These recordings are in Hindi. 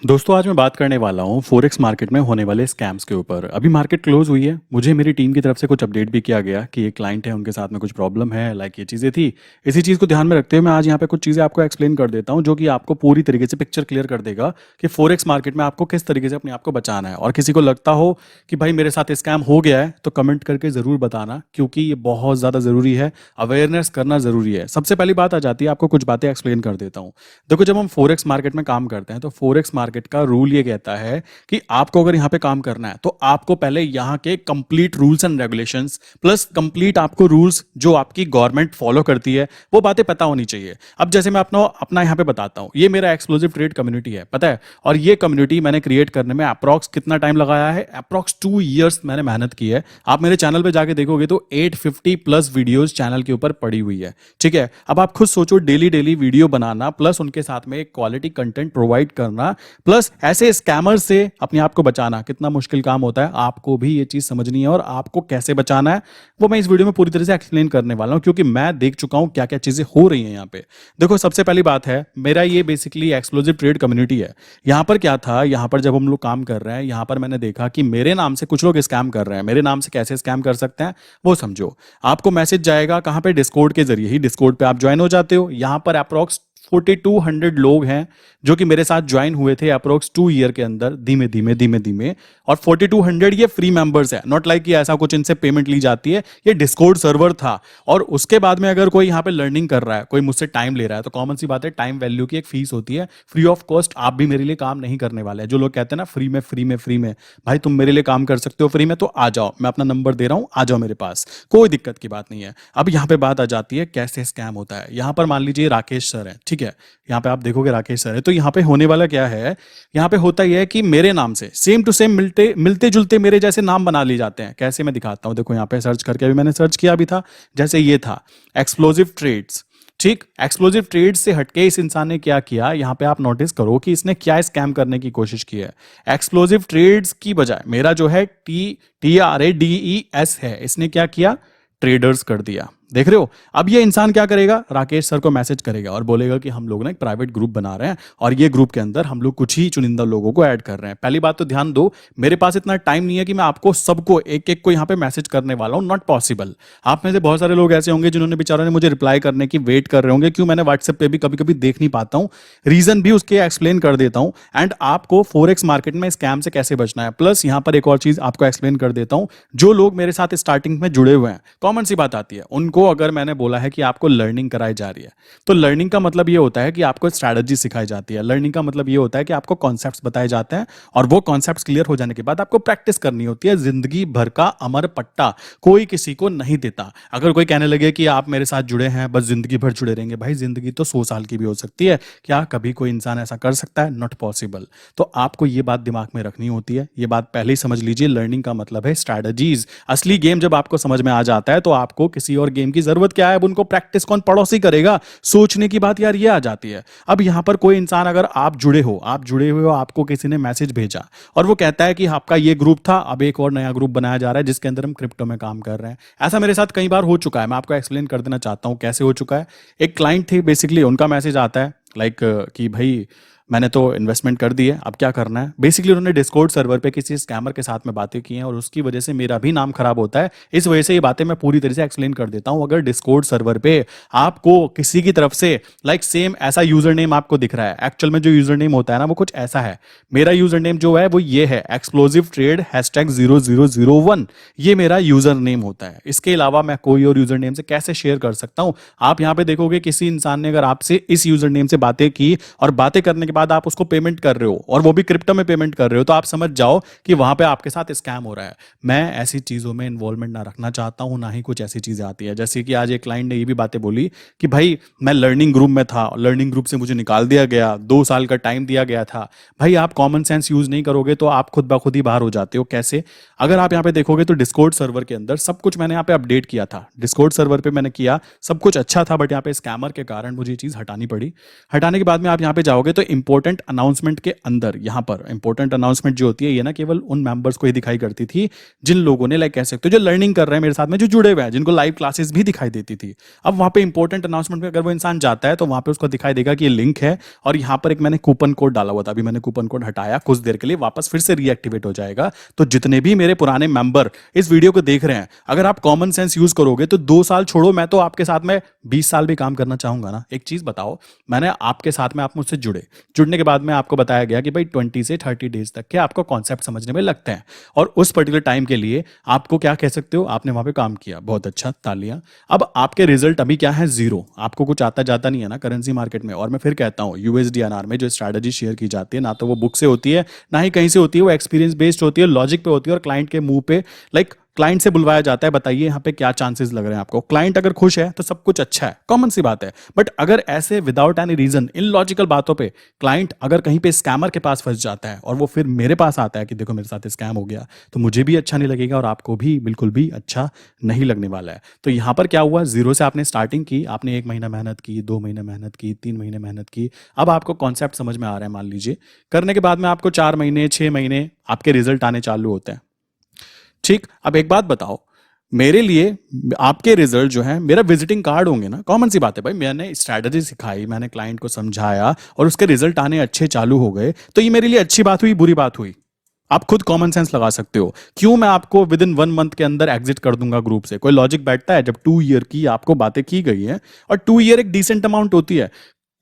दोस्तों आज मैं बात करने वाला हूँ फोरेक्स मार्केट में होने वाले स्कैम्स के ऊपर। अभी मार्केट क्लोज हुई है, मुझे मेरी टीम की तरफ से कुछ अपडेट भी किया गया कि एक क्लाइंट है, उनके साथ में कुछ प्रॉब्लम है, लाइक ये चीज़ें थी। इसी चीज़ को ध्यान में रखते हुए मैं आज यहाँ पे कुछ चीज़ें आपको एक्सप्लेन कर देता हूँ जो कि आपको पूरी तरीके से पिक्चर क्लियर कर देगा कि फोरेक्स मार्केट में आपको किस तरीके से अपने आप को बचाना है। और किसी को लगता हो कि भाई मेरे साथ स्कैम हो गया है तो कमेंट करके ज़रूर बताना, क्योंकि ये बहुत ज़्यादा ज़रूरी है, अवेयरनेस करना ज़रूरी है। सबसे पहली बात आ जाती है, आपको कुछ बातें एक्सप्लेन कर देता हूँ। देखो, जब हम फोरेक्स मार्केट में काम करते हैं तो फोरेक्स मार्केट का रूल ये कहता है कि आपको अगर यहाँ पे काम करना है तो आपको पहले यहाँ के complete rules and regulations plus complete आपको रूल्स जो आपकी गवर्नमेंट फॉलो करती है वो बातें पता होनी चाहिए। अब जैसे मैं अपना अपना यहाँ पे बताता हूँ, ये मेरा एक्सक्लूसिव ट्रेड कम्युनिटी है, पता है। और ये कम्युनिटी मैंने क्रिएट करने में अप्रॉक्स कितना टाइम लगाया है? अप्रॉक्स 2 ईयर्स मैंने मेहनत की है। आप मेरे चैनल पे जाके देखोगे तो 850 प्लस वीडियोस चैनल के ऊपर पड़ी हुई है, ठीक है। अब आप खुद सोचो, डेली डेली वीडियो बनाना प्लस उनके साथ में क्वालिटी कंटेंट प्रोवाइड करना प्लस ऐसे स्कैमर से अपने आप को बचाना कितना मुश्किल काम होता है। आपको भी ये चीज समझनी है और आपको कैसे बचाना है वो मैं इस वीडियो में पूरी तरह से एक्सप्लेन करने वाला हूं, क्योंकि मैं देख चुका हूं क्या क्या चीजें हो रही हैं यहाँ पे। देखो, सबसे पहली बात है, मेरा ये बेसिकली एक्सक्लूसिव ट्रेड कम्युनिटी है। यहाँ पर क्या था, यहाँ पर जब हम लोग काम कर रहे हैं, यहाँ पर मैंने देखा कि मेरे नाम से कुछ लोग स्कैम कर रहे हैं। मेरे नाम से कैसे स्कैम कर सकते हैं वो समझो। आपको मैसेज जाएगा कहाँ पे? डिस्कॉर्ड के जरिए ही। डिस्कॉर्ड पे आप ज्वाइन हो जाते हो। यहाँ पर अप्रॉक्स 4200 लोग हैं जो कि मेरे साथ ज्वाइन हुए थे अप्रोक्स 2 ईयर के अंदर, धीमे धीमे धीमे धीमे। और 4200 ये फ्री मेंबर्स है, नॉट लाइक कि ऐसा कुछ इनसे पेमेंट ली जाती है। ये डिस्कॉर्ड सर्वर था। और उसके बाद में अगर कोई यहाँ पे लर्निंग कर रहा है, कोई मुझसे टाइम ले रहा है, तो कॉमन सी बात है, टाइम वैल्यू की एक फीस होती है। फ्री ऑफ कॉस्ट आप भी मेरे लिए काम नहीं करने वाले हैं। जो लोग कहते हैं ना फ्री में फ्री में फ्री में, भाई तुम मेरे लिए काम कर सकते हो फ्री में तो आ जाओ, मैं अपना नंबर दे रहा हूं, आ जाओ मेरे पास, कोई दिक्कत की बात नहीं है। अब यहाँ पे बात आ जाती है कैसे स्कैम होता है। यहाँ पर मान लीजिए राकेश सर है, ठीक है। यहाँ पे आप देखोगे राकेश सर है, तो यहाँ पे होने वाला क्या है, यहाँ पे होता यह है कि मेरे नाम से सेम टू सेम मिलते मिलते जुलते मेरे जैसे नाम बना लिए जाते हैं। कैसे, मैं दिखाता हूँ। देखो यहाँ पे सर्च करके, अभी मैंने सर्च किया भी था, जैसे ये था एक्सप्लोजिव ट्रेड्स, ठीक। एक्सप्लोजिव ट्रेड्स से हटके इस इंसान ने क्या किया, यहाँ पे आप नोटिस करो कि इसने क्या स्कैम करने की कोशिश की है। एक्सप्लोजिव ट्रेड्स की बजाय मेरा जो है TRADES है, इसने क्या किया? ट्रेडर्स कर दिया। देख रहे हो? अब ये इंसान क्या करेगा, राकेश सर को मैसेज करेगा और बोलेगा कि हम लोग ना एक प्राइवेट ग्रुप बना रहे हैं और ये ग्रुप के अंदर हम लोग कुछ ही चुनिंदा लोगों को ऐड कर रहे हैं। पहली बात तो ध्यान दो, मेरे पास इतना टाइम नहीं है कि मैं आपको सबको एक एक को यहाँ पे मैसेज करने वाला हूँ, नॉट पॉसिबल। आप में से बहुत सारे लोग ऐसे होंगे जिन्होंने बेचारों ने मुझे रिप्लाई करने की वेट कर रहे होंगे। क्यों? मैंने व्हाट्सएप पे भी कभी कभी देख नहीं पाता हूँ, रीजन भी उसके एक्सप्लेन कर देता हूँ। एंड आपको फोरेक्स मार्केट में स्कैम से कैसे बचना है, प्लस यहाँ पर एक और चीज आपको एक्सप्लेन कर देता हूँ। जो लोग मेरे साथ स्टार्टिंग में जुड़े हुए हैं, कॉमन सी बात आती है, उनको अगर मैंने बोला है कि आपको लर्निंग कराई जा रही है, तो लर्निंग का मतलब ये होता है कि आपको स्ट्रैटेजी सिखाई जाती है। लर्निंग का मतलब ये होता है कि आपको कॉन्सेप्ट्स बताए जाते हैं और वो कॉन्सेप्ट्स क्लियर हो जाने के बाद आपको प्रैक्टिस करनी होती है। जिंदगी भर का अमर पट्टा कोई किसी को नहीं देता। अगर कोई कहने लगे कि आप मेरे साथ जुड़े हैं बस जिंदगी भर जुड़े रहेंगे, भाई जिंदगी तो 100 साल की भी हो सकती है। क्या कभी कोई इंसान ऐसा कर सकता है? Not possible. तो आपको ये बात दिमाग में रखनी होती है, ये बात पहले ही समझ लीजिए। लर्निंग का मतलब है स्ट्रैटेजीज। असली गेम जब आपको समझ में आ जाता है तो आपको किसी और गेम की जरूरत क्या है, उनको प्रैक्टिस कौन पड़ोसी करेगा? सोचने की बात यार ये आ जाती है। अब यहां पर कोई इंसान, अगर आप जुड़े हुए हो, आपको किसी ने मैसेज भेजा और वो कहता है कि आपका ये ग्रुप था, अब एक और नया ग्रुप बनाया जा रहा है जिसके अंदर हम क्रिप्टो में काम कर रहे हैं। ऐसा मेरे साथ कई बार हो चुका है, मैं आपको एक्सप्लेन कर देना चाहता हूं कैसे हो चुका है। एक क्लाइंट थे, बेसिकली उनका मैसेज आता है लाइक कि भाई मैंने तो इन्वेस्टमेंट कर दी है, अब क्या करना है। बेसिकली उन्होंने डिस्कॉर्ड सर्वर पे किसी स्कैमर के साथ में बातें की हैं और उसकी वजह से मेरा भी नाम खराब होता है। इस वजह से ये बातें मैं पूरी तरह से एक्सप्लेन कर देता हूं। अगर डिस्कॉर्ड सर्वर पे आपको किसी की तरफ से लाइक सेम ऐसा यूजर नेम आपको दिख रहा है, एक्चुअल में जो यूजर नेम होता है ना वो कुछ ऐसा है। मेरा यूजर नेम जो है वो ये है, एक्सप्लोजिव ट्रेड #0001, ये मेरा यूजर नेम होता है। इसके अलावा मैं कोई और यूजर नेम से कैसे शेयर कर सकता हूं? आप यहां पे देखोगे किसी इंसान ने अगर आपसे इस यूजर नेम से बातें की और बातें करने के बाद आप उसको पेमेंट कर रहे हो और वो भी क्रिप्टो में पेमेंट कर रहे हो, तो आप समझ जाओ कि वहां पे आपके साथ स्कैम हो रहा है। मैं ऐसी चीजों में इन्वॉल्वमेंट ना रखना चाहता हूं, ना ही कुछ ऐसी चीजें आती है। जैसे कि आज एक क्लाइंट ने ये भी बातें बोली कि भाई मैं लर्निंग ग्रुप में था, लर्निंग ग्रुप से मुझे निकाल दिया गया, 2 साल का टाइम दिया गया था। भाई आप कॉमन सेंस यूज नहीं करोगे तो आप खुद ब खुद ही बाहर हो जाते हो। कैसे? अगर आप यहाँ पे देखोगे तो डिस्कॉर्ड सर्वर के अंदर सब कुछ मैंने यहाँ पे अपडेट किया था, डिस्कॉर्ड सर्वर पे मैंने किया, सब कुछ अच्छा था, बट यहाँ पे स्कैमर के कारण मुझे ये चीज हटानी पड़ी। हटाने के बाद में आप यहाँ पे जाओगे तो इंपॉर्टेंट अनाउंसमेंट के अंदर, यहाँ पर इंपॉर्टेंट अनाउंसमेंट जो होती है ये ना केवल उन मेंबर्स को ही दिखाई करती थी जिन लोगों ने, लाइक कह सकते हो, जो लर्निंग कर रहे हैं मेरे साथ में, जो जुड़े हुए हैं, जिनको लाइव क्लासेस भी दिखाई देती थी। अब वहाँ पे इंपॉर्टेंट अनाउंसमेंट में अगर वो इंसान जाता है तो वहाँ पे उसको दिखाई देगा कि ये लिंक है और यहाँ पर एक मैंने कूपन कोड डाला हुआ था, अभी मैंने कूपन कोड हटाया, कुछ देर के लिए वापस फिर से रीएक्टिवेट हो जाएगा। तो जितने भी मेरे पुराने मेंबर इस वीडियो को देख रहे हैं, अगर आप कॉमन सेंस यूज करोगे तो 2 साल छोड़ो, मैं तो आपके साथ में 20 साल भी काम करना चाहूंगा ना। एक चीज बताओ, मैंने आपके साथ में, आप मुझसे जुड़ने के बाद में आपको बताया गया कि भाई 20 से 30 डेज तक के आपको कॉन्सेप्ट समझने में लगते हैं और उस पर्टिकुलर टाइम के लिए आपको क्या कह सकते हो, आपने वहां पे काम किया, बहुत अच्छा, तालियां। अब आपके रिजल्ट अभी क्या है, जीरो। आपको कुछ आता जाता नहीं है ना करेंसी मार्केट में। और मैं फिर कहता हूं, यूएसडीएनआर में जो स्ट्रैटेजी शेयर की जाती है ना तो वो बुक से होती है ना ही कहीं से होती है, वो एक्सपीरियंस बेस्ड होती है, लॉजिक पे होती है और क्लाइंट के मुंह पे, लाइक क्लाइंट से बुलवाया जाता है, बताइए यहाँ पे क्या चांसेस लग रहे हैं आपको। क्लाइंट अगर खुश है तो सब कुछ अच्छा है, कॉमन सी बात है। बट अगर ऐसे विदाउट एनी रीजन, इन लॉजिकल बातों पे क्लाइंट अगर कहीं पे स्कैमर के पास फंस जाता है और वो फिर मेरे पास आता है कि देखो मेरे साथ स्कैम हो गया, तो मुझे भी अच्छा नहीं लगेगा और आपको भी बिल्कुल भी अच्छा नहीं लगने वाला है। तो यहाँ पर क्या हुआ, जीरो से आपने स्टार्टिंग की, आपने 1 महीना मेहनत की, 2 महीने मेहनत की, 3 महीने मेहनत की, अब आपको कॉन्सेप्ट समझ में आ रहा है, मान लीजिए। करने के बाद में आपको 4 महीने, 6 महीने आपके रिजल्ट आने चालू होते हैं। ठीक, अब एक बात बताओ, मेरे लिए आपके रिजल्ट जो है मेरा विजिटिंग कार्ड होंगे ना। कॉमन सी बात है भाई, मैंने स्ट्रैटेजी सिखाई, मैंने क्लाइंट को समझाया और उसके रिजल्ट आने अच्छे चालू हो गए, तो ये मेरे लिए अच्छी बात हुई, बुरी बात हुई? आप खुद कॉमन सेंस लगा सकते हो। क्यों मैं आपको विद इन 1 मंथ के अंदर एग्जिट कर दूंगा ग्रुप से? कोई लॉजिक बैठता है? जब 2 ईयर की आपको बातें की गई है, और 2 ईयर एक डिसेंट अमाउंट होती है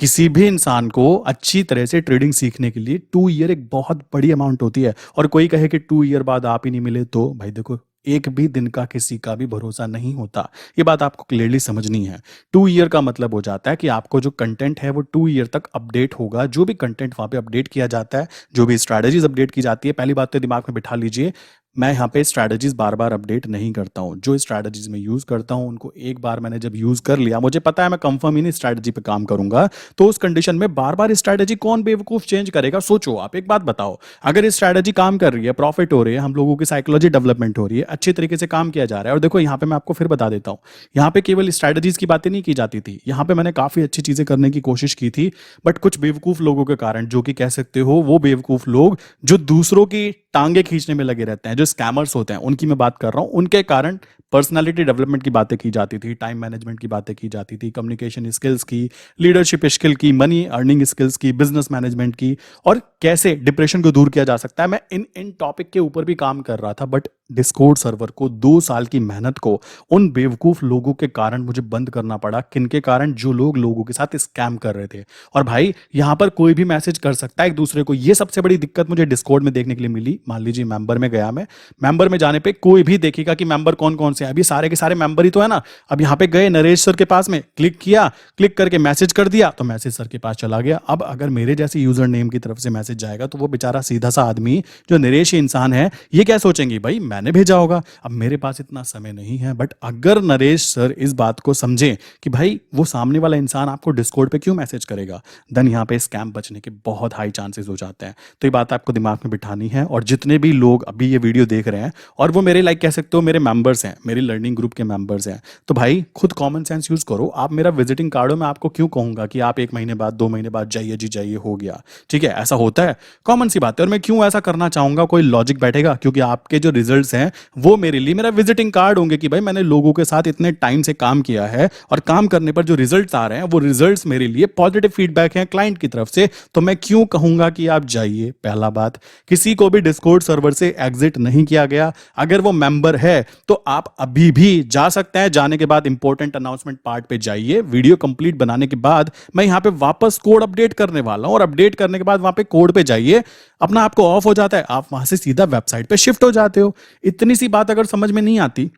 किसी भी इंसान को अच्छी तरह से ट्रेडिंग सीखने के लिए। 2 ईयर एक बहुत बड़ी अमाउंट होती है। और कोई कहे कि 2 ईयर बाद आप ही नहीं मिले, तो भाई देखो, एक भी दिन का किसी का भी भरोसा नहीं होता, ये बात आपको क्लियरली समझनी है। 2 ईयर का मतलब हो जाता है कि आपको जो कंटेंट है वो 2 ईयर तक अपडेट होगा। जो भी कंटेंट वहां पे अपडेट किया जाता है, जो भी स्ट्रैटेजीज अपडेट की जाती है, पहली बात तो दिमाग में बिठा लीजिए, मैं यहाँ पे स्ट्रैटेजीज बार बार अपडेट नहीं करता हूँ। जो स्ट्रैटेजीज मैं यूज करता हूँ उनको एक बार मैंने जब यूज कर लिया, मुझे पता है मैं कंफर्म ही नहीं स्ट्रैटेजी पे काम करूंगा, तो उस कंडीशन में बार बार स्ट्रैटेजी कौन बेवकूफ चेंज करेगा? सोचो आप, एक बात बताओ, अगर स्ट्रैटेजी काम कर रही है, प्रॉफिट हो रही है, हम लोगों की साइकोलॉजी डेवलपमेंट हो रही है, अच्छे तरीके से काम किया जा रहा है। और देखो यहाँ पे मैं आपको फिर बता देता हूँ, यहाँ पे केवल स्ट्रैटेजीज की बातें नहीं की जाती थी, यहाँ पे मैंने काफी अच्छी चीजें करने की कोशिश की थी। बट कुछ बेवकूफ लोगों के कारण, जो कि कह सकते हो वो बेवकूफ लोग जो दूसरों की टांगे खींचने में लगे रहते हैं, जो स्कैमर्स होते हैं, उनकी मैं बात कर रहा हूं, उनके कारण पर्सनालिटी डेवलपमेंट की बातें की जाती थी, टाइम मैनेजमेंट की बातें की जाती थी, कम्युनिकेशन स्किल्स की, लीडरशिप स्किल की, मनी अर्निंग स्किल्स की, बिजनेस मैनेजमेंट की, और कैसे डिप्रेशन को दूर किया जा सकता है। मैं इन टॉपिक के ऊपर भी काम कर रहा था। बट डिस्कॉर्ड सर्वर को 2 साल की मेहनत को उन बेवकूफ लोगों के कारण मुझे बंद करना पड़ा। किनके कारण? जो लोग लोगों के साथ स्कैम कर रहे थे। और भाई यहां पर कोई भी मैसेज कर सकता है एक दूसरे को, ये सबसे बड़ी दिक्कत मुझे डिस्कॉर्ड में देखने के लिए मिली। मान लीजिए मेंबर में गया, मैं मेंबर में जाने पे कोई भी देखेगा कि मेंबर कौन कौन से हैं, अभी सारे के सारे मेंबर ही तो है ना। अब यहाँ पे गए नरेश सर के पास में, क्लिक किया, क्लिक करके मैसेज कर दिया तो मैसेज सर के पास चला गया। अब अगर मेरे जैसे यूजर नेम की तरफ से मैसेज जाएगा तो वो बेचारा सीधा सा आदमी जो नरेश इंसान है, ये क्या सोचेंगे, भाई मैंने भेजा होगा। अब मेरे पास इतना समय नहीं है। बट अगर नरेश सर इस बात को समझे कि भाई वो सामने वाला इंसान आपको डिस्कॉर्ड पे क्यों मैसेज करेगा, देन यहाँ पे स्कैम बचने के बहुत हाई चांसेस हो जाते हैं। तो ये बात आपको दिमाग में बिठानी है। और जितने भी लोग अभी ये वीडियो देख रहे हैं और वो मेरे, लाइक कह सकते हो, मेरे मेंबर्स हैं, मेरी लर्निंग ग्रुप के मेंबर्स हैं, तो भाई खुद कॉमन सेंस यूज करो। आप मेरा विजिटिंग कार्ड हो, मैं आपको क्यों कहूंगा कि आप 1 महीने बाद, 2 महीने बाद जाइए जी, जाइए, हो गया, ठीक है, ऐसा होता है, कॉमन सी बात है। और मैं क्यों ऐसा करना चाहूंगा? कोई लॉजिक बैठेगा? क्योंकि आपके जो रिजल्ट्स हैं वो मेरे लिए मेरा विजिटिंग कार्ड होंगे कि भाई मैंने लोगों के साथ इतने टाइम से काम किया है और काम करने पर जो रिजल्ट्स आ रहे हैं वो रिजल्ट्स मेरे लिए पॉजिटिव फीडबैक हैं क्लाइंट की तरफ से। तो मैं क्यों कहूंगा कि आप जाइए? पहला बात, किसी को भी डिस्कॉर्ड सर्वर से एग्जिट नहीं किया गया। अगर वो मेंबर है तो आप अभी भी जा सकते हैं। जाने के बाद इंपॉर्टेंट अनाउंसमेंट पार्ट पे जाइए। वीडियो कंप्लीट बनाने के बाद मैं यहां पे वापस कोड अपडेट करने वाला हूं और अपडेट करने के बाद वहां पे कोड पे जाइए, अपना आपको ऑफ हो जाता है, आप वहां से सीधा वेबसाइट पे शिफ्ट हो जाते हो। इतनी सी बात अगर समझ में नहीं आती,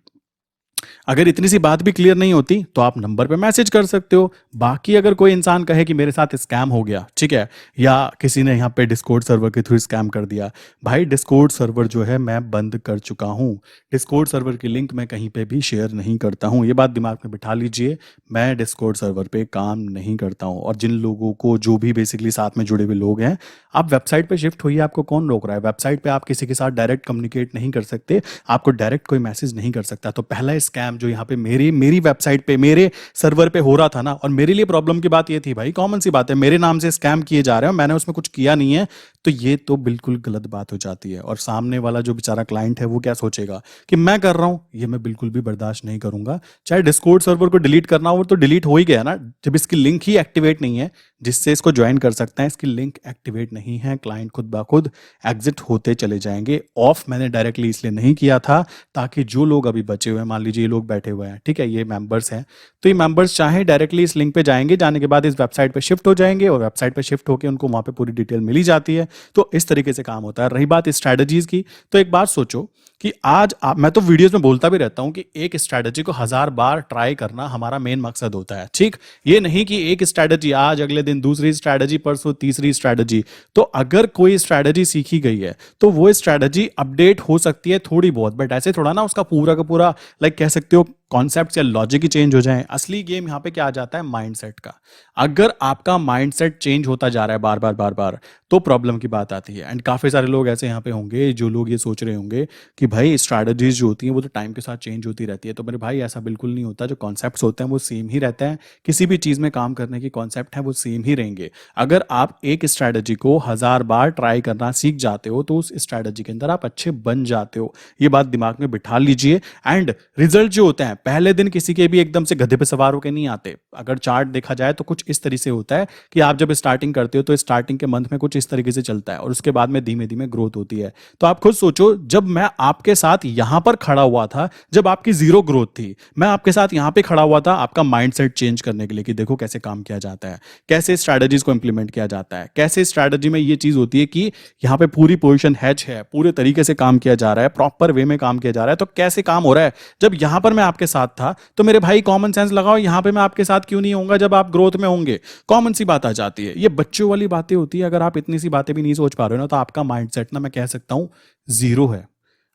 अगर इतनी सी बात भी क्लियर नहीं होती, तो आप नंबर पे मैसेज कर सकते हो। बाकी अगर कोई इंसान कहे कि मेरे साथ स्कैम हो गया, ठीक है, या किसी ने यहाँ पे डिस्कॉर्ड सर्वर के थ्रू स्कैम कर दिया, भाई डिस्कॉर्ड सर्वर जो है मैं बंद कर चुका हूँ। डिस्कॉर्ड सर्वर की लिंक मैं कहीं पे भी शेयर नहीं करता हूँ। ये बात दिमाग में बिठा लीजिए, मैं डिस्कॉर्ड सर्वर पे काम नहीं करता हूँ। और जिन लोगों को, जो भी बेसिकली साथ में जुड़े हुए लोग हैं, आप वेबसाइट पे शिफ्ट होइए। आपको कौन रोक रहा है? वेबसाइट पे आप किसी के साथ डायरेक्ट कम्युनिकेट नहीं कर सकते, आपको डायरेक्ट कोई मैसेज नहीं कर सकता। तो पहला स्कैम जो यहाँ पे मेरी मेरी वेबसाइट पे मेरे सर्वर पे हो रहा था ना, और मेरे लिए प्रॉब्लम की बात ये थी भाई, कॉमन सी बात है, मेरे नाम से स्कैम किए जा रहे हैं, मैंने उसमें कुछ किया नहीं है, तो ये तो बिल्कुल गलत बात हो जाती है। और सामने वाला जो बेचारा क्लाइंट है वो क्या सोचेगा कि मैं कर रहा हूँ, ये मैं बिल्कुल भी बर्दाश्त नहीं करूंगा। चाहे डिस्कॉर्ड सर्वर को डिलीट करना हो तो डिलीट हो ही गया ना, जब इसकी लिंक ही एक्टिवेट नहीं है जिससे इसको ज्वाइन कर सकते हैं, इसकी लिंक एक्टिवेट नहीं है, क्लाइंट खुद ब खुद एग्जिट होते चले जाएंगे। ऑफ मैंने डायरेक्टली इसलिए नहीं किया था ताकि जो लोग अभी बचे हुए हैं, मान लीजिए ये लोग बैठे हुए हैं, ठीक है, ये मेंबर्स हैं, तो ये मेंबर्स चाहे डायरेक्टली इस लिंक पे जाएंगे, जाने के बाद इस वेबसाइट पे शिफ्ट हो जाएंगे, और वेबसाइट पे शिफ्ट होकर उनको वहां पे पूरी डिटेल मिली जाती है। तो इस तरीके से काम होता है। रही बात स्ट्रैटेजीज की, तो एक बात सोचो कि आज मैं तो वीडियोस में बोलता भी रहता हूं कि एक स्ट्रैटेजी को 1000 बार ट्राई करना हमारा मेन मकसद होता है, ठीक। ये नहीं कि एक स्ट्रैटेजी आज, अगले दिन दूसरी स्ट्रैटेजी, परसों तीसरी स्ट्रैटेजी। तो अगर कोई स्ट्रैटेजी सीखी गई है तो वो स्ट्रैटेजी अपडेट हो सकती है थोड़ी बहुत, बट ऐसे थोड़ा ना उसका पूरा का पूरा लाइक कह सकते हो कॉन्सेप्ट या लॉजिक ही चेंज हो जाए। असली गेम यहाँ पे क्या आ जाता है, माइंडसेट का। अगर आपका माइंडसेट चेंज होता जा रहा है बार बार बार बार, तो प्रॉब्लम की बात आती है। एंड काफी सारे लोग ऐसे यहाँ पे होंगे जो लोग ये सोच रहे होंगे कि भाई स्ट्रैटेजीज जो होती हैं वो तो टाइम के साथ चेंज होती रहती है। तो मेरे भाई ऐसा बिल्कुल नहीं होता, जो कॉन्सेप्ट्स होते हैं वो सेम ही रहते हैं। किसी भी चीज में काम करने की कॉन्सेप्ट है वो सेम ही रहेंगे। अगर आप एक स्ट्रैटेजी को 1000 बार ट्राई करना सीख जाते हो तो उस स्ट्रैटेजी के अंदर आप अच्छे बन जाते हो। ये बात दिमाग में बिठा लीजिए। एंड रिजल्ट जो होते हैं पहले दिन किसी के भी एकदम से गधे पे सवार होकर नहीं आते। अगर चार्ट देखा जाए तो कुछ इस तरीके से होता है कि आप जब स्टार्टिंग करते हो तो स्टार्टिंग के मंथ में कुछ इस तरीके से चलता है और उसके बाद में धीमे धीमे ग्रोथ होती है। तो आप खुद सोचो, जब मैं आपके साथ यहां पर खड़ा हुआ था, जब आपकी जीरो ग्रोथ थी, मैं आपके साथ यहां पे खड़ा हुआ था आपका माइंडसेट चेंज करने के लिए कि देखो कैसे काम किया जाता है, कैसे स्ट्रैटेजीज को इंप्लीमेंट किया जाता है, कैसे स्ट्रैटेजी में ये चीज होती है कि यहां पे पूरी पोजीशन हैच है, पूरे तरीके से काम किया जा रहा है, प्रॉपर वे में काम किया जा रहा है, तो कैसे काम हो रहा है। जब यहां पर मैं आपके साथ था तो मेरे भाई कॉमन सेंस लगाओ, यहां पे मैं आपके साथ क्यों नहीं होऊंगा जब आप ग्रोथ में होंगे। कॉमन सी बात आ जाती है, ये बच्चों वाली बातें होती है। अगर आप इतनी सी बातें भी नहीं सोच पा रहे हो ना, तो आपका माइंडसेट ना मैं कह सकता हूं जीरो है।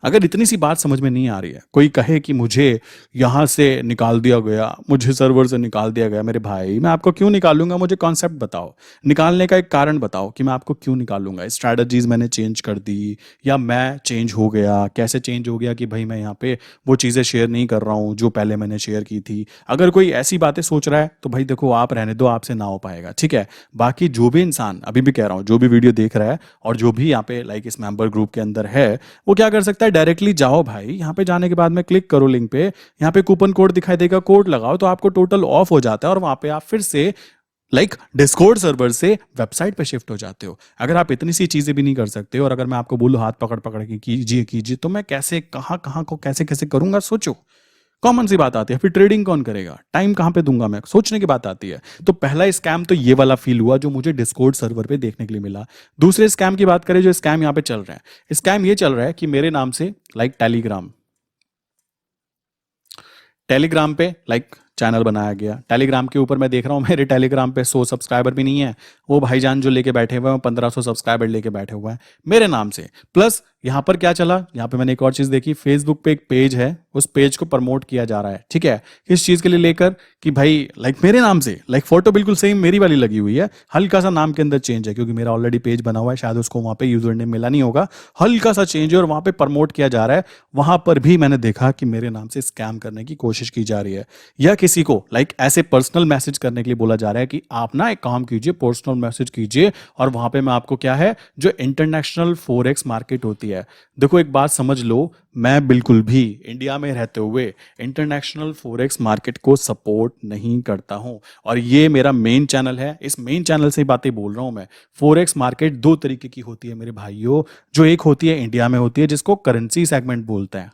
अगर इतनी सी बात समझ में नहीं आ रही है, कोई कहे कि मुझे यहां से निकाल दिया गया, मुझे सर्वर से निकाल दिया गया, मेरे भाई मैं आपको क्यों निकालूंगा, मुझे कॉन्सेप्ट बताओ, निकालने का एक कारण बताओ कि मैं आपको क्यों निकालूंगा। स्ट्रैटेजीज मैंने चेंज कर दी या मैं चेंज हो गया, कैसे चेंज हो गया कि भाई मैं यहाँ पे वो चीज़ें शेयर नहीं कर रहा हूँ जो पहले मैंने शेयर की थी। अगर कोई ऐसी बातें सोच रहा है तो भाई देखो आप रहने दो, आपसे ना हो पाएगा, ठीक है। बाकी जो भी इंसान, अभी भी कह रहा हूँ, जो भी वीडियो देख रहा है और जो भी यहाँ पे लाइक इस मेंबर ग्रुप के अंदर है, वो क्या कर सकता है, डायरेक्टली जाओ भाई, यहाँ पे जाने के बाद में क्लिक करो लिंक पे, यहाँ पे कूपन कोड दिखाई देगा, कोड लगाओ तो आपको टोटल ऑफ हो जाता है और वहां पे आप फिर से लाइक डिस्कॉर्ड सर्वर से वेबसाइट पे शिफ्ट हो जाते हो। अगर आप इतनी सी चीजें भी नहीं कर सकते और अगर मैं आपको बोलूं हाथ पकड़ पकड़ के कीजिए कीजिए, तो मैं कैसे कहाँ कहाँ को कैसे कैसे करूंगा, सोचो। कॉमन सी बात आती है, फिर ट्रेडिंग कौन करेगा, टाइम कहां पे दूंगा मैं, सोचने की बात आती है। तो पहला स्कैम तो ये वाला फील हुआ जो मुझे डिस्कॉर्ड सर्वर पे देखने के लिए मिला। दूसरे स्कैम की बात करें, जो स्कैम यहाँ पे चल रहा है, स्कैम ये चल रहा है कि मेरे नाम से लाइक टेलीग्राम पे लाइक चैनल बनाया गया। टेलीग्राम के ऊपर मैं देख रहा हूँ मेरे टेलीग्राम पे 100 सब्सक्राइबर भी नहीं है। वो भाईजान जो लेके बैठे हुए हैं 1500 सब्सक्राइबर लेके बैठे हुए हैं मेरे नाम से। प्लस यहाँ पर क्या चला, यहाँ पे मैंने एक और चीज देखी, फेसबुक पे एक पेज है, उस पेज को प्रमोट किया जा रहा है, ठीक है। किस चीज के लिए लेकर कि भाई लाइक मेरे नाम से, लाइक फोटो बिल्कुल सेम मेरी वाली लगी हुई है, हल्का सा नाम के अंदर चेंज है क्योंकि मेरा ऑलरेडी पेज बना हुआ है, शायद उसको वहां पे यूजर नेम मिला नहीं होगा, हल्का सा चेंज है और वहां पे प्रमोट किया जा रहा है। वहां पर भी मैंने देखा कि मेरे नाम से स्कैम करने की कोशिश की जा रही है, या किसी को लाइक ऐसे पर्सनल मैसेज करने के लिए बोला जा रहा है कि आप ना एक काम कीजिए, पर्सनल मैसेज कीजिए और वहां पे मैं आपको क्या है, जो इंटरनेशनल फॉरेक्स मार्केट होती है। देखो एक बात समझ लो, मैं बिल्कुल भी इंडिया में रहते हुए इंटरनेशनल फॉरेक्स मार्केट को सपोर्ट नहीं करता हूं और ये मेरा मेन चैनल है, इस मेन चैनल से बातें बोल रहा हूं मैं। फॉरेक्स मार्केट दो तरीके की होती है मेरे भाइयों, जो एक होती है इंडिया में होती है जिसको करेंसी सेगमेंट बोलते हैं,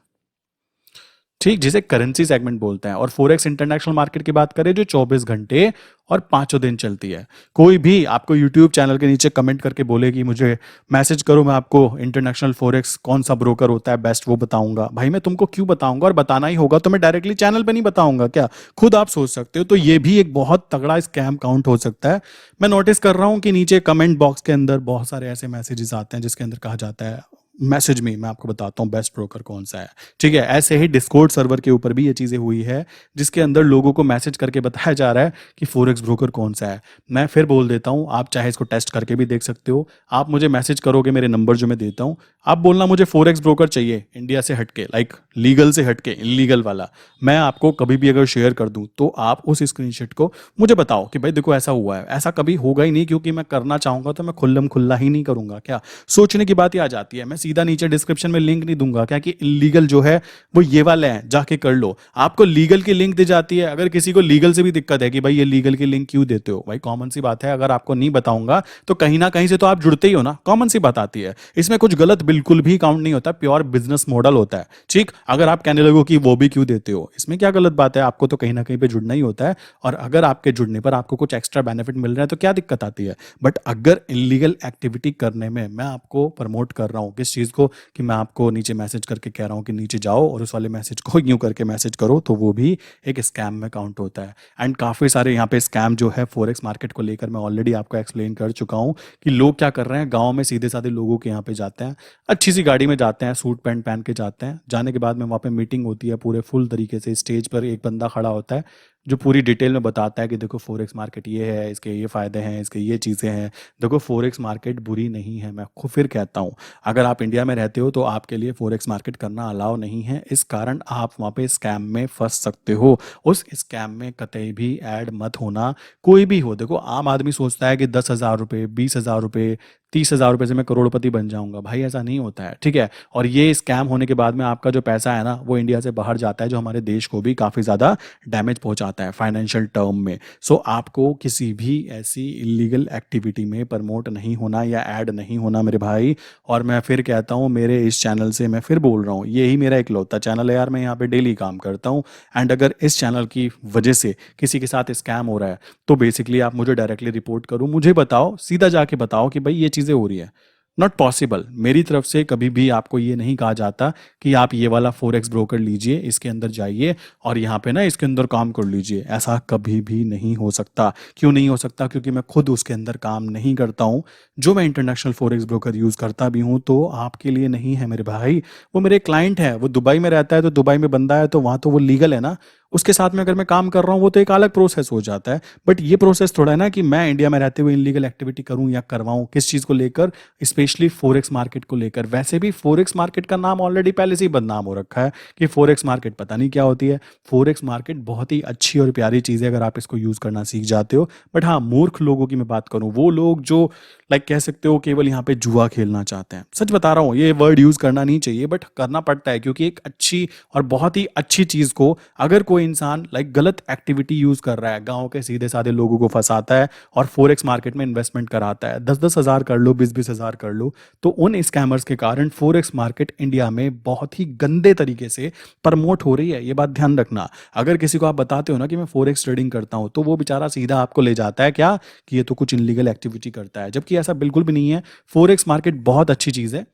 ठीक, जिसे करेंसी सेगमेंट बोलते हैं। और फोरेक्स इंटरनेशनल मार्केट की बात करें जो 24 घंटे और 5 दिन चलती है। कोई भी आपको यूट्यूब चैनल के नीचे कमेंट करके बोले कि मुझे मैसेज करो, मैं आपको इंटरनेशनल फोरेक्स कौन सा ब्रोकर होता है बेस्ट वो बताऊंगा, भाई मैं तुमको क्यों बताऊंगा, और बताना ही होगा तो मैं डायरेक्टली चैनल पे नहीं बताऊंगा क्या, खुद आप सोच सकते हो। तो ये भी एक बहुत तगड़ा स्कैम काउंट हो सकता है। मैं नोटिस कर रहा हूं कि नीचे कमेंट बॉक्स के अंदर बहुत सारे ऐसे मैसेजेस आते हैं जिसके अंदर कहा जाता है मैसेज मी, मैं आपको बताता हूँ बेस्ट ब्रोकर कौन सा है। ठीक है, ऐसे ही डिस्कॉर्ड सर्वर के ऊपर भी ये चीज़ें हुई है, जिसके अंदर लोगों को मैसेज करके बताया जा रहा है कि फॉरेक्स ब्रोकर कौन सा है। मैं फिर बोल देता हूँ, आप चाहे इसको टेस्ट करके भी देख सकते हो। आप मुझे मैसेज करोगे मेरे नंबर जो मैं देता हूँ, आप बोलना मुझे फॉरेक्स ब्रोकर चाहिए इंडिया से हटके, लाइक लीगल से हटके, इलीगल वाला। मैं आपको कभी भी अगर शेयर कर दूं तो आप उस स्क्रीनशॉट को मुझे बताओ कि भाई देखो ऐसा हुआ है। ऐसा कभी होगा ही नहीं, क्योंकि मैं करना चाहूंगा तो मैं खुल्लम खुल्ला ही नहीं करूंगा। क्या सोचने की बात ही आ जाती है। मैं सीधा नीचे डिस्क्रिप्शन में लिंक नहीं दूंगा क्या कि इलीगल जो है वो ये वाले हैं, जाके कर लो। आपको लीगल की लिंक दी जाती है। अगर किसी को लीगल से भी दिक्कत है कि भाई ये लीगल की लिंक क्यों देते हो, भाई कॉमन सी बात है, अगर आपको नहीं बताऊंगा तो कहीं ना कहीं से तो आप जुड़ते ही हो ना। कॉमन सी बात आती है, इसमें कुछ गलत बिल्कुल भी काउंट नहीं होता, प्योर बिजनेस मॉडल होता है। ठीक, अगर आप कहने लगो कि वो भी क्यों देते हो, इसमें क्या गलत बात है? आपको तो कहीं ना कहीं पे जुड़ना ही होता है, और अगर आपके जुड़ने पर आपको कुछ एक्स्ट्रा बेनिफिट मिल रहा है तो क्या दिक्कत आती है। बट अगर इलीगल एक्टिविटी करने में मैं आपको प्रमोट कर रहा हूँ किस चीज़ को, कि मैं आपको नीचे मैसेज करके कह रहा हूँ कि नीचे जाओ और उस वाले मैसेज को यूं करके मैसेज करो, तो वो भी एक स्कैम में काउंट होता है। एंड काफ़ी सारे यहाँ पे स्कैम जो है फॉरेक्स मार्केट को लेकर मैं ऑलरेडी आपको एक्सप्लेन कर चुका हूँ कि लोग क्या कर रहे हैं, गाँव में सीधे साधे लोगों के यहाँ पे जाते हैं, अच्छी सी गाड़ी में जाते हैं, सूट पैंट पहन के जाते हैं। जाने के बाद में वहाँ पे मीटिंग होती है, पूरे फुल तरीके से स्टेज पर एक बंदा खड़ा होता है जो पूरी डिटेल में बताता है कि देखो फॉरेक्स मार्केट ये है, इसके ये फ़ायदे हैं, इसके ये चीज़ें हैं। देखो फॉरेक्स मार्केट बुरी नहीं है, मैं खुद फिर कहता हूँ। अगर आप इंडिया में रहते हो तो आपके लिए फॉरेक्स मार्केट करना अलाउ नहीं है, इस कारण आप वहाँ पे स्कैम में फंस सकते हो। उस स्कैम में कतई भी ऐड मत होना, कोई भी हो। देखो आम आदमी सोचता है कि 10,000 रुपये, 20,000 रुपये, 30,000 रुपये से मैं करोड़पति बन जाऊंगा। भाई ऐसा नहीं होता है, ठीक है। और ये स्कैम होने के बाद में आपका जो पैसा है ना वो इंडिया से बाहर जाता है, जो हमारे देश को भी काफ़ी ज़्यादा डैमेज पहुंचाता है फाइनेंशियल टर्म में। सो आपको किसी भी ऐसी इलीगल एक्टिविटी में प्रमोट नहीं होना या ऐड नहीं होना मेरे भाई। और मैं फिर कहता हूँ, मेरे इस चैनल से मैं फिर बोल रहा हूँ, यही मेरा इकलौता चैनल है यार, मैं यहाँ पे डेली काम करता हूँ। एंड अगर इस चैनल की वजह से किसी के साथ स्कैम हो रहा है तो बेसिकली आप मुझे डायरेक्टली रिपोर्ट करो, मुझे बताओ, सीधा जाके बताओ कि भाई ये चीज़ें हो रही है। नॉट पॉसिबल, मेरी तरफ से कभी भी आपको ये नहीं कहा जाता कि आप ये वाला फॉरेक्स ब्रोकर लीजिए, इसके अंदर जाइए और यहाँ पे ना इसके अंदर काम कर लीजिए। ऐसा कभी भी नहीं हो सकता। क्यों नहीं हो सकता? क्योंकि मैं खुद उसके अंदर काम नहीं करता हूँ। जो मैं इंटरनेशनल फॉरेक्स ब्रोकर यूज़ करता भी हूँ तो आपके लिए नहीं है मेरे भाई। वो मेरे क्लाइंट है, वो दुबई में रहता है तो दुबई में बंदा है तो वहाँ तो वो लीगल है ना। उसके साथ में अगर मैं काम कर रहा हूँ वो तो एक अलग प्रोसेस हो जाता है। बट ये प्रोसेस थोड़ा है ना कि मैं इंडिया में रहते हुए इलीगल एक्टिविटी करूँ या करवाऊँ, किस चीज़ को लेकर, स्पेशली फॉरेक्स मार्केट को लेकर। वैसे भी फॉरेक्स मार्केट का नाम ऑलरेडी पहले से ही बदनाम हो रखा है कि फॉरेक्स मार्केट पता नहीं क्या होती है। फॉरेक्स मार्केट बहुत ही अच्छी और प्यारी चीज़ है अगर आप इसको यूज़ करना सीख जाते हो। बट हाँ, मूर्ख लोगों की मैं बात करूँ, वो लोग जो लाइक कह सकते हो केवल यहाँ पे जुआ खेलना चाहते हैं। सच बता रहा हूँ, ये वर्ड यूज़ करना नहीं चाहिए बट करना पड़ता है, क्योंकि एक अच्छी और बहुत ही अच्छी चीज़ को अगर कोई इंसान लाइक गलत एक्टिविटी यूज़ कर रहा है, गाँव के सीधे साधे लोगों को फंसाता है और फॉरेक्स मार्केट में इन्वेस्टमेंट कराता है, 10-10 हज़ार कर लो, 20-20 हज़ार कर लो, तो उन स्कैमर्स के कारण फॉरेक्स मार्केट इंडिया में बहुत ही गंदे तरीके से प्रमोट हो रही है। ये बात ध्यान रखना। अगर किसी को आप बताते हो ना कि मैं फॉरेक्स ट्रेडिंग करता हूँ तो वो बेचारा सीधा आपको ले जाता है क्या कि ये तो कुछ इलीगल एक्टिविटी करता है, जबकि ऐसा बिल्कुल भी नहीं है। फॉरेक्स मार्केट बहुत अच्छी चीज़ है,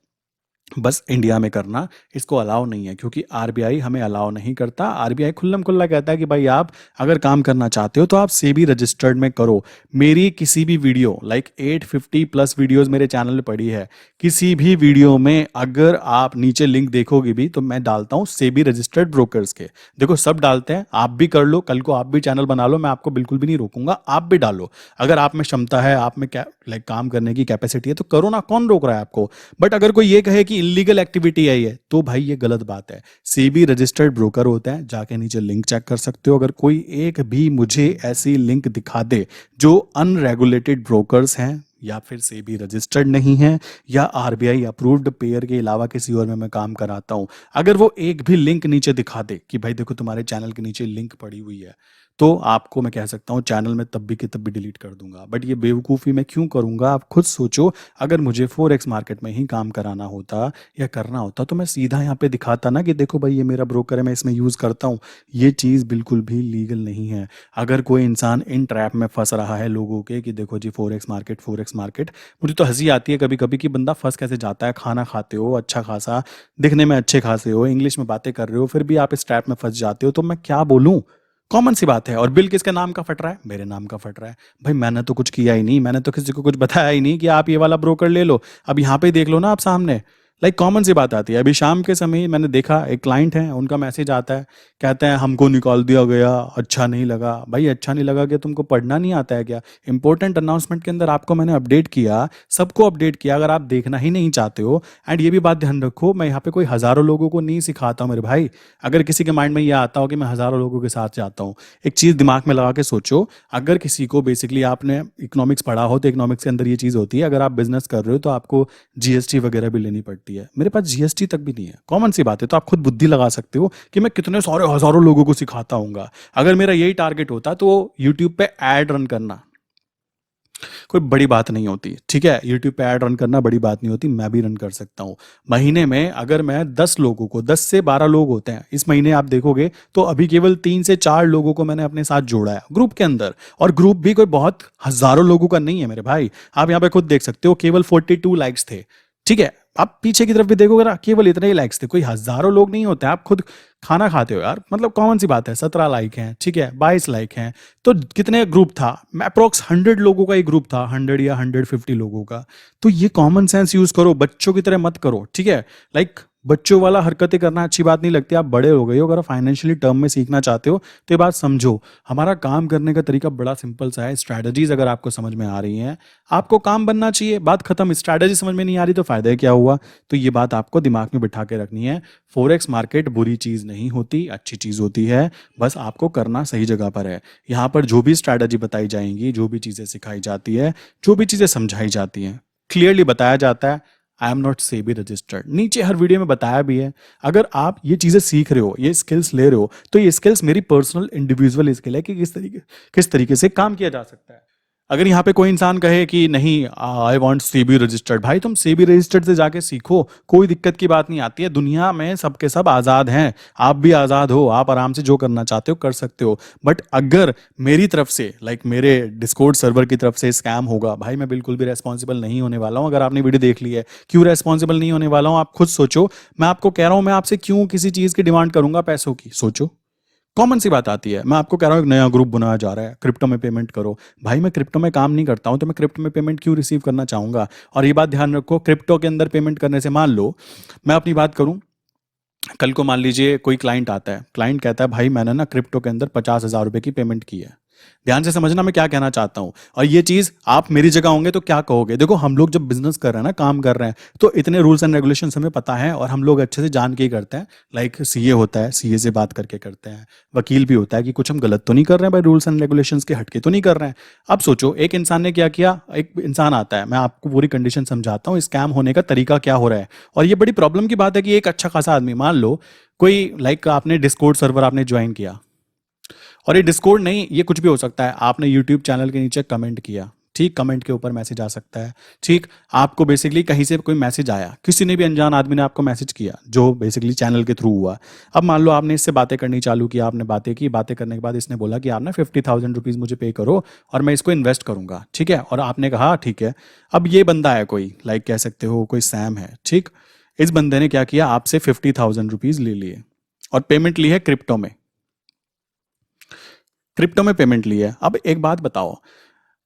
बस इंडिया में करना इसको अलाउ नहीं है, क्योंकि आरबीआई हमें अलाउ नहीं करता। आरबीआई खुल्लम खुल्ला कहता है कि भाई आप अगर काम करना चाहते हो तो आप सेबी रजिस्टर्ड में करो। मेरी किसी भी वीडियो लाइक 850 प्लस वीडियोस मेरे चैनल पे पड़ी है, किसी भी वीडियो में अगर आप नीचे लिंक देखोगे भी तो मैं डालता हूँ सेबी रजिस्टर्ड ब्रोकर्स के। देखो सब डालते हैं, आप भी कर लो, कल को आप भी चैनल बना लो, मैं आपको बिल्कुल भी नहीं रोकूंगा, आप भी डालो। अगर आप में क्षमता है, आप में क्या लाइक काम करने की कैपेसिटी है तो करो ना, कौन रोक रहा है आपको। बट अगर कोई ये कहे कि इलीगल एक्टिविटी है ये, तो भाई ये गलत बात है। सेबी रजिस्टर्ड ब्रोकर होता है, जाके नीचे लिंक चेक कर सकते हो। अगर कोई एक भी मुझे ऐसी लिंक दिखा दे जो अनरेगुलेटेड ब्रोकर्स हैं या फिर सेबी रजिस्टर्ड नहीं है या आरबीआई अप्रूव्ड पेयर के अलावा किसी और में मैं काम कराता हूं, अगर वो एक भी लिंक नीचे दिखा दे कि भाई देखो तुम्हारे चैनल के नीचे लिंक पड़ी हुई है, तो आपको मैं कह सकता हूँ चैनल में तब भी के तब भी डिलीट कर दूंगा। बट ये बेवकूफ़ी मैं क्यों करूंगा, आप खुद सोचो। अगर मुझे फॉरेक्स मार्केट में ही काम कराना होता या करना होता तो मैं सीधा यहाँ पे दिखाता ना कि देखो भाई ये मेरा ब्रोकर है, मैं इसमें यूज़ करता हूँ। ये चीज़ बिल्कुल भी लीगल नहीं है। अगर कोई इंसान इन ट्रैप में फंस रहा है लोगों के कि देखो जी फॉरेक्स मार्केट, फॉरेक्स मार्केट, मुझे तो हंसी आती है कभी कभी कि बंदा फंस कैसे जाता है। खाना खाते हो अच्छा खासा, दिखने में अच्छे खासे हो, इंग्लिश में बातें कर रहे हो, फिर भी आप इस ट्रैप में फंस जाते हो, तो मैं क्या बोलूँ। कॉमन सी बात है। और बिल किसके नाम का फट रहा है? मेरे नाम का फट रहा है। भाई मैंने तो कुछ किया ही नहीं, मैंने तो किसी को कुछ बताया ही नहीं कि आप ये वाला ब्रोकर ले लो। अब यहाँ पे देख लो ना आप सामने, लाइक कॉमन सी बात आती है। अभी शाम के समय मैंने देखा एक क्लाइंट है, उनका मैसेज आता है, कहते हैं हमको निकाल दिया गया, अच्छा नहीं लगा। भाई अच्छा नहीं लगा क्या? तुमको पढ़ना नहीं आता है क्या? इंपॉर्टेंट अनाउंसमेंट के अंदर आपको मैंने अपडेट किया, सबको अपडेट किया। अगर आप देखना ही नहीं चाहते हो, एंड ये भी बात ध्यान रखो, मैं यहाँ पे कोई हज़ारों लोगों को नहीं सिखाता हूँ मेरे भाई। अगर किसी के माइंड में ये आता हो कि मैं हज़ारों लोगों के साथ जाता हूँ, एक चीज़ दिमाग में लगा के सोचो। अगर किसी को बेसिकली आपने इकोनॉमिक्स पढ़ा हो तो इकोनॉमिक्स के अंदर ये चीज़ होती है, अगर आप बिजनेस कर रहे हो तो आपको जीएसटी वगैरह भी लेनी पड़ती है। मेरे पास जीएसटी तक भी नहीं है, कॉमन सी बात है। तो आप खुद बुद्धि लगा सकते हो कि मैं कितने सारे हज़ारों लोगों को सिखाता हूँगा। अगर मेरा यही टारगेट होता तो यूट्यूब पे ऐड रन करना कोई बड़ी बात नहीं होती, ठीक है? यूट्यूब पे ऐड रन करना बड़ी बात नहीं होती, मैं भी रन कर सकता हूँ। महीने में अगर मैं 10 लोगों को, 10 से 12 लोग होते हैं इस महीने, आप देखोगे तो अभी केवल 3 से 4 लोगों को मैंने अपने साथ जोड़ा है ग्रुप के अंदर। और ग्रुप भी कोई बहुत हजारों लोगों का नहीं है मेरे भाई। आप यहाँ पे खुद देख सकते हो, केवल 42 लाइक्स थे, ठीक है? आप पीछे की तरफ भी देखोगे ना, केवल इतने ही लाइक्स थे, कोई हजारों लोग नहीं होते। आप खुद खाना खाते हो यार, मतलब कॉमन सी बात है। 17 लाइक हैं, ठीक है, 22 लाइक हैं, तो कितने ग्रुप था? अप्रोक्स 100 लोगों का एक ग्रुप था, 100 या 150 लोगों का। तो ये कॉमन सेंस यूज करो, बच्चों की तरह मत करो, ठीक है? लाइक बच्चों वाला हरकतें करना अच्छी बात नहीं लगती। आप बड़े हो गए हो, अगर फाइनेंशियली टर्म में सीखना चाहते हो तो ये बात समझो। हमारा काम करने का तरीका बड़ा सिंपल सा है। स्ट्रैटेजीज अगर आपको समझ में आ रही हैं, आपको काम बनना चाहिए, बात खत्म। स्ट्रैटेजी समझ में नहीं आ रही तो फायदा क्या हुआ? तो ये बात आपको दिमाग में बिठा के रखनी है। फोरेक्स मार्केट बुरी चीज नहीं होती, अच्छी चीज होती है, बस आपको करना सही जगह पर है। यहाँ पर जो भी स्ट्रैटेजी बताई जाएंगी, जो भी चीजें सिखाई जाती है, जो भी चीजें समझाई जाती हैं, क्लियरली बताया जाता है I am not SEBI registered. नीचे हर वीडियो में बताया भी है। अगर आप ये चीजें सीख रहे हो, ये स्किल्स ले रहे हो, तो ये स्किल्स मेरी पर्सनल इंडिविजुअल स्किल है कि किस तरीके से काम किया जा सकता है। अगर यहाँ पे कोई इंसान कहे कि नहीं आई वांट सेबी रजिस्टर्ड, भाई तुम सेबी रजिस्टर्ड से जाके सीखो, कोई दिक्कत की बात नहीं आती है। दुनिया में सबके सब आज़ाद हैं, आप भी आज़ाद हो, आप आराम से जो करना चाहते हो कर सकते हो। बट अगर मेरी तरफ से, लाइक मेरे डिस्कॉर्ड सर्वर की तरफ से स्कैम होगा, भाई मैं बिल्कुल भी रेस्पॉन्सिबल नहीं होने वाला हूँ। अगर आपने वीडियो देख ली है, क्यों रेस्पॉन्सिबल नहीं होने वाला हूँ आप खुद सोचो। मैं आपको कह रहा हूँ, मैं आपसे क्यों किसी चीज़ की डिमांड करूंगा पैसों की? सोचो, कॉमन सी बात आती है। मैं आपको कह रहा हूँ एक नया ग्रुप बनाया जा रहा है, क्रिप्टो में पेमेंट करो। भाई मैं क्रिप्टो में काम नहीं करता हूँ, तो मैं क्रिप्टो में पेमेंट क्यों रिसीव करना चाहूंगा? और ये बात ध्यान रखो, क्रिप्टो के अंदर पेमेंट करने से, मान लो मैं अपनी बात करूँ, कल को मान लीजिए कोई क्लाइंट आता है, क्लाइंट कहता है भाई मैंने ना क्रिप्टो के अंदर 50,000 रुपए की पेमेंट की है। ध्यान से समझना मैं क्या कहना चाहता हूं, और ये चीज आप मेरी जगह होंगे तो क्या कहोगे? देखो हम लोग जब बिजनेस कर रहे हैं ना, काम कर रहे हैं, तो इतने रूल्स एंड रेगुलेशन हमें पता है, और हम लोग अच्छे से जान के ही करते हैं। लाइक सीए होता है, सीए से बात करके करते हैं। वकील भी होता है कि कुछ हम गलत तो नहीं कर रहे हैं भाई, रूल्स एंड रेगुलेशन के हटके तो नहीं कर रहे हैं। अब सोचो, एक इंसान ने क्या किया, एक इंसान आता है, मैं आपको पूरी कंडीशन समझाता हूँ, स्कैम होने का तरीका क्या हो रहा है। और ये बड़ी प्रॉब्लम की बात है कि एक अच्छा खासा आदमी, मान लो कोई, लाइक आपने डिस्कॉर्ड सर्वर आपने ज्वाइन किया, और ये डिस्कॉर्ड नहीं, ये कुछ भी हो सकता है। आपने यूट्यूब चैनल के नीचे कमेंट किया, ठीक, कमेंट के ऊपर मैसेज आ सकता है, ठीक। आपको बेसिकली कहीं से कोई मैसेज आया, किसी ने भी अनजान आदमी ने आपको मैसेज किया, जो बेसिकली चैनल के थ्रू हुआ। अब मान लो आपने इससे बातें करनी चालू की, आपने बातें की, बातें करने के बाद इसने बोला कि आप ना 50,000 रुपीज़ मुझे पे करो और मैं इसको इन्वेस्ट करूंगा, ठीक है। और आपने कहा ठीक है। अब ये बंदा है कोई, लाइक कह सकते हो कोई सैम है, ठीक। इस बंदे ने क्या किया, आपसे 50,000 रुपीज़ ले लिए और पेमेंट ली है क्रिप्टो में, क्रिप्टो में पेमेंट ली है। अब एक बात बताओ,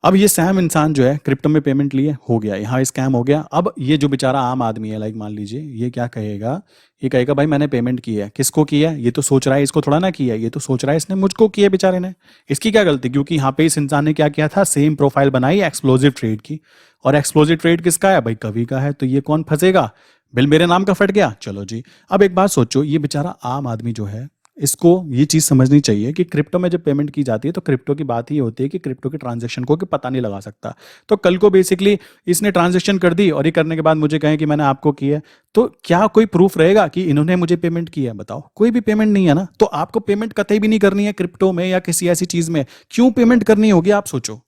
अब ये सैम इंसान जो है क्रिप्टो में पेमेंट लिए, हो गया यहाँ स्कैम हो गया। अब ये जो बेचारा आम आदमी है, लाइक मान लीजिए, ये क्या कहेगा, ये कहेगा भाई मैंने पेमेंट की है, किसको की है? ये तो सोच रहा है इसको थोड़ा ना की है, ये तो सोच रहा है इसने मुझको की है बेचारे ने। इसकी क्या गलती? क्योंकि यहाँ पे इस इंसान ने क्या किया था, सेम प्रोफाइल बनाई एक्सप्लोजिव ट्रेड की। और एक्सप्लोजिव ट्रेड किसका है भाई? कवि का है। तो ये कौन फंसेगा? बिल मेरे नाम का फट गया, चलो जी। अब एक बात सोचो, ये बेचारा आम आदमी जो है, इसको ये चीज़ समझनी चाहिए कि क्रिप्टो में जब पेमेंट की जाती है तो क्रिप्टो की बात ही होती है कि क्रिप्टो के ट्रांजैक्शन को कि पता नहीं लगा सकता। तो कल को बेसिकली इसने ट्रांजैक्शन कर दी और ये करने के बाद मुझे कहें कि मैंने आपको की है, तो क्या कोई प्रूफ रहेगा कि इन्होंने मुझे पेमेंट की है? बताओ, कोई भी पेमेंट नहीं है ना। तो आपको पेमेंट कतई भी नहीं करनी है क्रिप्टो में या किसी ऐसी चीज़ में। क्यों पेमेंट करनी होगी आप सोचो।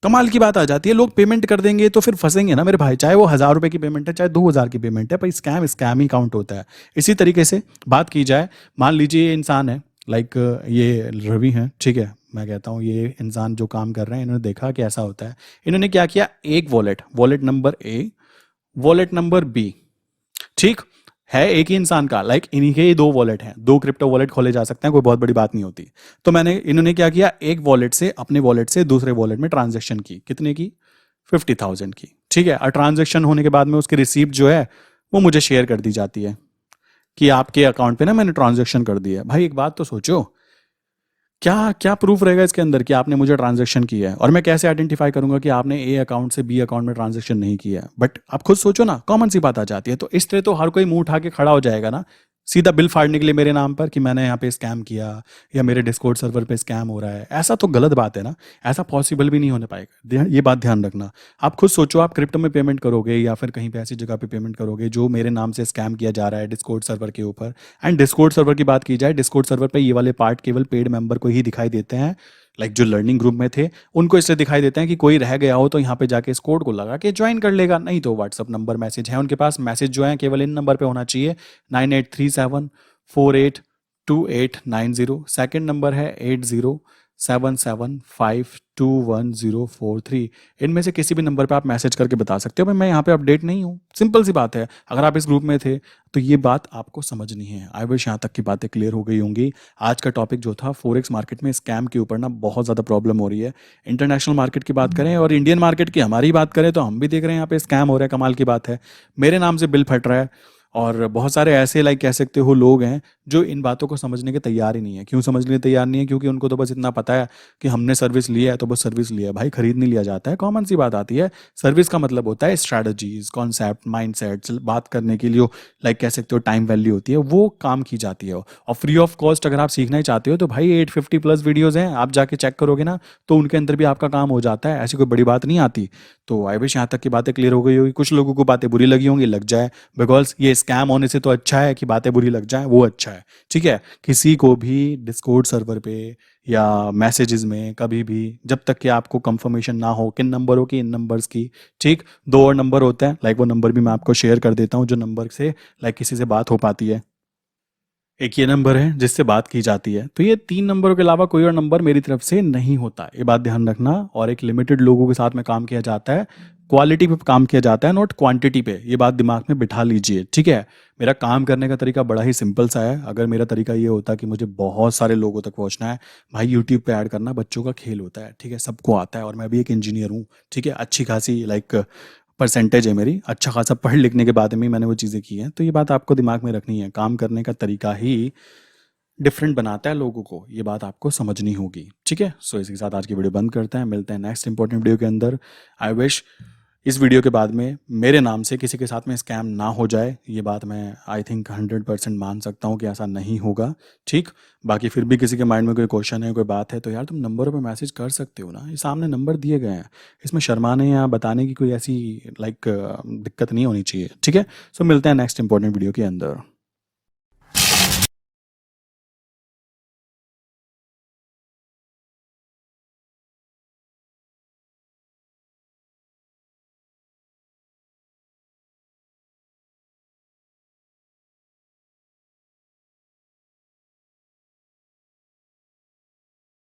कमाल की बात आ जाती है, लोग पेमेंट कर देंगे तो फिर फंसेंगे ना मेरे भाई। चाहे वो 1,000 रुपए की पेमेंट है, चाहे 2,000 की पेमेंट है, पर स्कैम स्कैम ही काउंट होता है। इसी तरीके से बात की जाए, मान लीजिए ये इंसान है, लाइक ये रवि हैं, ठीक है, मैं कहता हूँ ये इंसान जो काम कर रहे हैं, इन्होंने देखा कि ऐसा होता है। इन्होंने क्या किया, एक wallet, wallet number A, wallet number B, ठीक है, एक ही इंसान का, लाइक इन्हीं के ही दो वॉलेट हैं, दो क्रिप्टो वॉलेट खोले जा सकते हैं, कोई बहुत बड़ी बात नहीं होती। तो इन्होंने क्या किया, एक वॉलेट से, अपने वॉलेट से दूसरे वॉलेट में ट्रांजेक्शन की, कितने की? 50,000 की, ठीक है। और ट्रांजेक्शन होने के बाद में उसकी रिसीप्ट जो है वो मुझे शेयर कर दी जाती है कि आपके अकाउंट पे ना मैंने ट्रांजैक्शन कर दिया है। भाई एक बात तो सोचो, क्या क्या प्रूफ रहेगा इसके अंदर कि आपने मुझे ट्रांजैक्शन किया है, और मैं कैसे आइडेंटिफाई करूंगा कि आपने ए अकाउंट से बी अकाउंट में ट्रांजैक्शन नहीं किया है। बट आप खुद सोचो ना, कॉमन सी बात आ जाती है। तो इस तरह तो हर कोई मुंह उठा के खड़ा हो जाएगा ना, सीधा बिल फाड़ने के लिए मेरे नाम पर कि मैंने यहाँ पे स्कैम किया या मेरे डिस्कॉर्ड सर्वर पे स्कैम हो रहा है। ऐसा तो गलत बात है ना, ऐसा पॉसिबल भी नहीं होने पाएगा। ये बात ध्यान रखना। आप खुद सोचो, आप क्रिप्टो में पेमेंट करोगे या फिर कहीं पे ऐसी जगह पे पेमेंट करोगे जो मेरे नाम से स्कैम किया जा रहा है डिस्कॉर्ड सर्वर के ऊपर। एंड डिस्कॉर्ड सर्वर की बात की जाए, डिस्कॉर्ड सर्वर पे ये वाले पार्ट केवल पेड मेंबर को ही दिखाई देते हैं। लाइक जो लर्निंग ग्रुप में थे उनको इसलिए दिखाई देते हैं कि कोई रह गया हो तो यहाँ पे जाके इस कोड को लगा के ज्वाइन कर लेगा, नहीं तो व्हाट्सअप नंबर मैसेज है उनके पास, मैसेज जो है केवल इन नंबर पे होना चाहिए, 9837482890। सेकंड नंबर है 8077521043। इनमें से किसी भी नंबर पे आप मैसेज करके बता सकते हो भाई मैं यहाँ पे अपडेट नहीं हूँ। सिंपल सी बात है। अगर आप इस ग्रुप में थे तो ये बात आपको समझनी है। आई विश यहाँ तक की बातें क्लियर हो गई होंगी। आज का टॉपिक जो था फॉरेक्स मार्केट में स्कैम के ऊपर ना, बहुत ज़्यादा प्रॉब्लम हो रही है। इंटरनेशनल मार्केट की बात करें और इंडियन मार्केट की हमारी बात करें तो हम भी देख रहे हैं यहाँ पे स्कैम हो रहा है। कमाल की बात है, मेरे नाम से बिल फट रहा है और बहुत सारे ऐसे लाइक कह सकते हो लोग हैं जो इन बातों को समझने के तैयार ही नहीं है। क्यों समझने के तैयार नहीं है? क्योंकि उनको तो बस इतना पता है कि हमने सर्विस लिया है तो बस सर्विस लिया है। भाई खरीद नहीं लिया जाता है, कॉमन सी बात आती है। सर्विस का मतलब होता है स्ट्रैटेजीज, कॉन्सेप्ट, माइंडसेट, बात करने के लिए लाइक कह सकते हो टाइम वैल्यू होती है, वो काम की जाती है। और फ्री ऑफ कॉस्ट अगर आप सीखना ही चाहते हो तो भाई 850 प्लस वीडियोज़ हैं, आप जाके चेक करोगे ना तो उनके अंदर भी आपका काम हो जाता है। ऐसी कोई बड़ी बात नहीं आती। तो आई विश यहाँ तक की बातें क्लियर हो गई होगी। कुछ लोगों को बातें बुरी लगी होंगी, लग जाए, बिकॉज ये स्कैम होने से तो अच्छा है कि बातें बुरी लग जाए, वो अच्छा है। ठीक है, किसी को भी डिस्कॉर्ड सर्वर पे या मैसेजेस में कभी भी, जब तक कि आपको कंफर्मेशन ना हो किन नंबरों की, इन नंबर्स की, ठीक, दो और नंबर होते हैं, लाइक वो नंबर भी मैं आपको शेयर कर देता हूँ जो नंबर से लाइक किसी से बात हो पाती है। एक ये नंबर है जिससे बात की जाती है। तो ये 3 नंबरों के अलावा कोई और नंबर मेरी तरफ से नहीं होता, ये बात ध्यान रखना। और एक लिमिटेड लोगों के साथ में काम किया जाता है, क्वालिटी पे काम किया जाता है, नॉट क्वांटिटी पे। ये बात दिमाग में बिठा लीजिए, ठीक है। मेरा काम करने का तरीका बड़ा ही सिंपल सा है। अगर मेरा तरीका ये होता कि मुझे बहुत सारे लोगों तक पहुंचना है, भाई यूट्यूब पे ऐड करना बच्चों का खेल होता है, ठीक है, सबको आता है। और मैं भी एक इंजीनियर हूँ, ठीक है, अच्छी खासी लाइक परसेंटेज है मेरी, अच्छा खासा पढ़ लिखने के बाद में मैंने वो चीज़ें की हैं। तो ये बात आपको दिमाग में रखनी है, काम करने का तरीका ही डिफरेंट बनाता है लोगों को, ये बात आपको समझनी होगी, ठीक है। सो इसी के साथ आज की वीडियो बंद करते हैं, मिलते हैं नेक्स्ट इंपॉर्टेंट वीडियो के अंदर। आई विश इस वीडियो के बाद में मेरे नाम से किसी के साथ में स्कैम ना हो जाए। ये बात मैं आई थिंक 100% मान सकता हूँ कि ऐसा नहीं होगा, ठीक। बाकी फिर भी किसी के माइंड में कोई क्वेश्चन है, कोई बात है, तो यार तुम नंबरों पे मैसेज कर सकते हो ना, ये सामने नंबर दिए गए हैं। इसमें शर्माने या बताने की कोई ऐसी लाइक दिक्कत नहीं होनी चाहिए, ठीक है। सो मिलते हैं नेक्स्ट इंपॉर्टेंट वीडियो के अंदर।